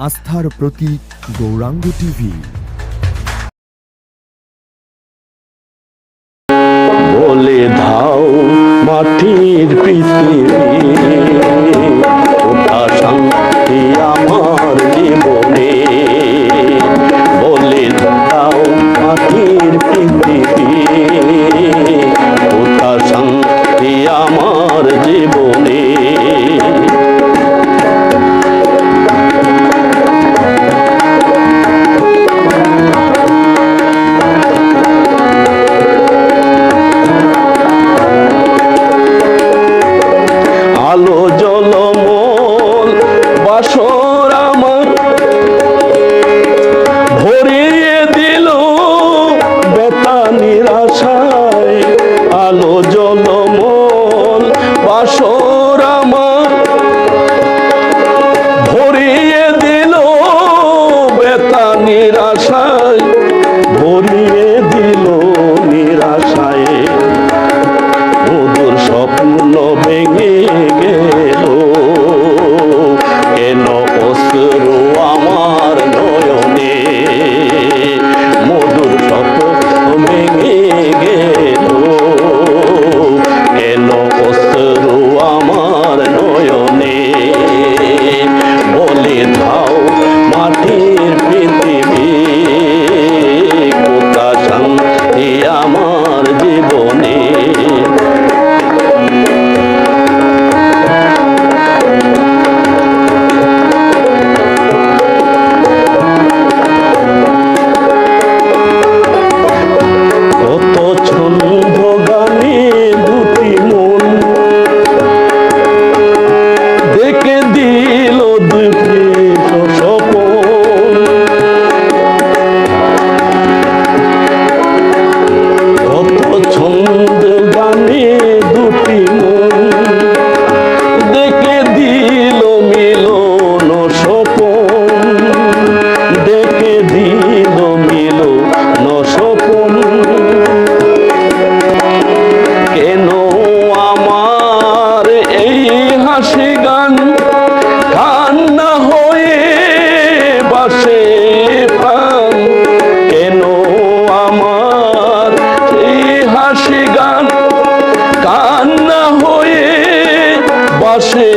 আস্থার প্রতীক গৌরাঙ্গ টিভি। বলে দাও মাটির পৃথিবী, ওটা শান্তি আমার জীবনে। বলে দাও মাটির পৃথিবী, ওটা শান্তি আমার জীবনে। আলো জলমল বাসর আমার ভরিয়ে দিল বেতা নিরাশায়। আলো জলমল বাসর আমার ভরিয়ে দিল বেতা নিরাশায়, ভরিয়ে দিল নিরাশায়। মধুর স্বপ্ন ভেঙে গেল, কেন অশ্রু আমার নয়নে। মধুর স্বপ্ন ভেঙে গেল, কেন অশ্রু আমার নয়নে। বলে দাও মাটির পৃথিবী, কোথা শান্তি আমার জীবনে। কত ছন্দ গানে দুটি মন দেখে দিল দুটি স্বপন। কত ছন্দ গানে দুটি মন দেখে দিল মিলন স্বপন, দেখে দিল মিলন স্বপন। কেন আমার এই হাসি গান কান্না হয়ে বাসে প্রাণ। কেন আমার এই হাসি গান কান্না হয়ে বাসে